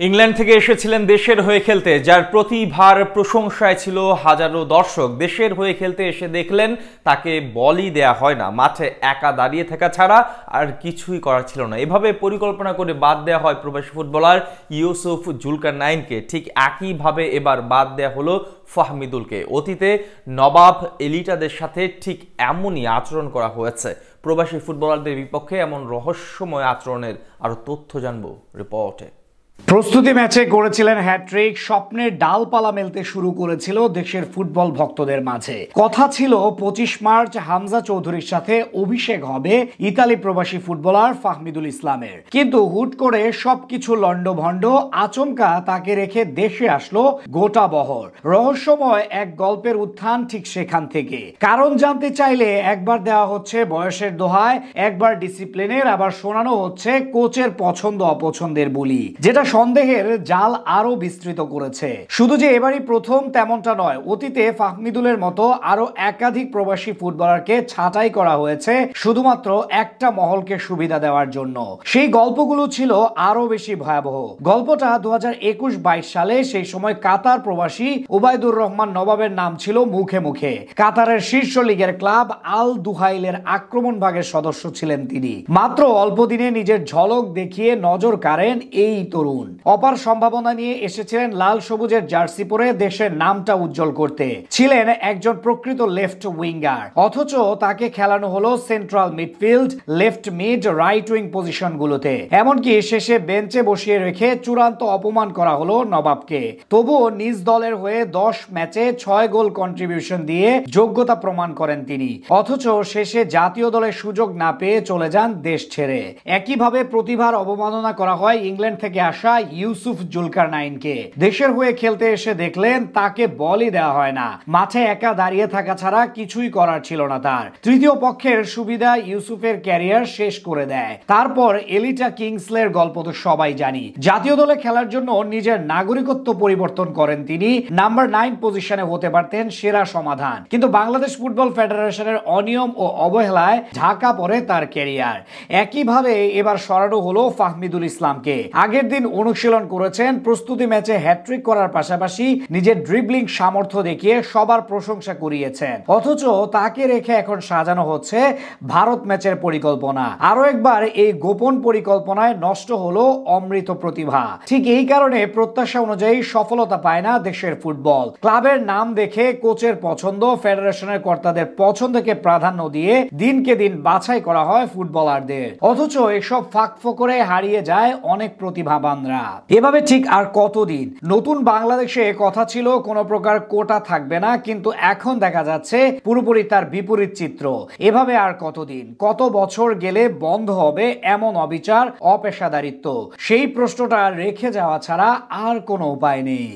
England থেকে এসেছিলেন দেশের হয়ে খেলতে, যার প্রতিভার প্রশংসায় ছিল হাজারো দর্শক। দেশের হয়ে খেলতে এসে দেখলেন তাকে বলই দেয়া হয় না, মাঠে একা দাঁড়িয়ে থাকা ছাড়া আর কিছুই করার ছিল না। এভাবে পরিকল্পনা করে বাদ দেওয়া হয় প্রবাসী ফুটবলার ইউসুফ জুলকারনাইনকে। ঠিক একইভাবে এবার বাদ দেওয়া হলো ফাহমিদুলকে। অতীতে নবাব এলিটাদের সাথে ঠিক এমনই আচরণ করা হয়েছে। প্রবাসী ফুটবলারদের বিপক্ষে এমন রহস্যময় আচরণের আরো তথ্য জানবো রিপোর্টে। প্রস্তুতি ম্যাচে করেছিলেন হ্যাট্রিক, স্বপ্নের ডালপালা মেলতে শুরু করেছিল দেশের ফুটবল ভক্তদের মাঝে। কথা ছিল 25 মার্চ হামজা চৌধুরীর সাথে অভিষেক হবে ইতালি প্রবাসী ফুটবলার ফাহমিদুল ইসলামের, কিন্তু হুট করে সবকিছু লন্ডভন্ড। আচমকা তাকে রেখে দেশে আসলো গোটা বহর। রহস্যময় এক গল্পের উত্থান ঠিক সেখান থেকে। কারণ জানতে চাইলে একবার দেওয়া হচ্ছে বয়সের দোহায়, একবার ডিসিপ্লিনের, আবার শোনানো হচ্ছে কোচের পছন্দ অপছন্দের বুলি, যেটা সন্দেহের জাল আরো বিস্তৃত করেছে। শুধু যে এবারই প্রথম তেমনটা নয়, অতীতে ফাহমিদুলের মতো আরো একাধিক প্রবাসী ফুটবলারকে ছাঁটাই করা হয়েছে শুধুমাত্র একটা মহলকে সুবিধা দেওয়ার জন্য। সেই গল্পগুলো ছিল আরো বেশি ভয়াবহ। গল্পটা 2021-22 সালে, সেই সময় কাতার প্রবাসী ওবায়দুর রহমান নবাবের নাম ছিল মুখে মুখে। কাতারের শীর্ষ লিগের ক্লাব আল দুহাইলের আক্রমণ ভাগের সদস্য ছিলেন তিনি। মাত্র অল্প দিনে নিজের ঝলক দেখিয়ে নজর কাড়েন এই তরুণ। অপার সম্ভাবনা নিয়ে এসেছিলেন লাল সবুজের জার্সি পরে দেশের নামটা উজ্জ্বল করতে। ছিলেন একজন প্রকৃত লেফট উইঙ্গার, অথচ তাকে খেলানো হলো central midfield, left mid, right wing পজিশনগুলোতে। এমনকি শেষে বেঞ্চে বসিয়ে রেখে চূড়ান্ত অপমান করা হলো নবাবকে। তবুও নিজ দলের হয়ে 10 ম্যাচে 6 গোল কন্ট্রিবিউশন দিয়ে যোগ্যতা প্রমাণ করেন তিনি। অথচ শেষে জাতীয় দলের সুযোগ না পেয়ে চলে যান দেশ ছেড়ে। একইভাবে প্রতিভার অবমাননা করা হয় ইংল্যান্ড থেকে আসা ইউসুফ জুলকারনাইনকে। দেশের হয়ে খেলতে এসে দেখলেন তাকে বলই দেওয়া হয় না, মাঠে একা দাঁড়িয়ে থাকা ছাড়া কিছুই করার ছিল না তার। তৃতীয় পক্ষের সুবিধা ইউসুফের ক্যারিয়ার শেষ করে দেয়। তারপর এলিটা কিংসলের গল্প তো সবাই জানি। জাতীয় দলে খেলার জন্য নিজের নাগরিকত্ব পরিবর্তন করেন তিনি। নাম্বার 9 পজিশনে হতে পারতেন সেরা সমাধান, কিন্তু বাংলাদেশ ফুটবল ফেডারেশনের অনিয়ম ও অবহেলায় ঢাকা পড়ে তার ক্যারিয়ার। একইভাবে এবার সরানো হলো ফাহমিদুল ইসলামকে। আগের দিন অনুশীলন করেছেন, প্রস্তুতি ম্যাচে হ্যাট্রিক করার পাশাপাশি নিজের ড্রিবলিং সামর্থ্য দেখিয়ে সবার প্রশংসা কুড়িয়েছেন। অথচ তাকে রেখে এখন সাজানো হচ্ছে ভারত ম্যাচের পরিকল্পনা। আরো একবার এই গোপন পরিকল্পনায় নষ্ট হলো অমৃত প্রতিভা। ঠিক এই কারণে প্রত্যাশা অনুযায়ী সফলতা পায় না দেশের ফুটবল। ক্লাবের নাম দেখে কোচের পছন্দ, ফেডারেশনের কর্তাদের পছন্দকে প্রাধান্য দিয়ে দিনকে দিন বাছাই করা হয় ফুটবলারদের। অথচ এসব ফাঁক ফোকরে হারিয়ে যায় অনেক প্রতিভাবানরা। এভাবে ঠিক আর কতদিন? নতুন বাংলাদেশে কথা ছিল কোনো প্রকার কোটা থাকবে না, কিন্তু এখন দেখা যাচ্ছে পুরোপুরি তার বিপরীত চিত্র। এভাবে আর কতদিন, কত বছর গেলে বন্ধ হবে এমন অবিচার, অপেশাদারিত্ব? সেই প্রশ্নটা রেখে যাওয়া ছাড়া আর কোনো উপায় নেই।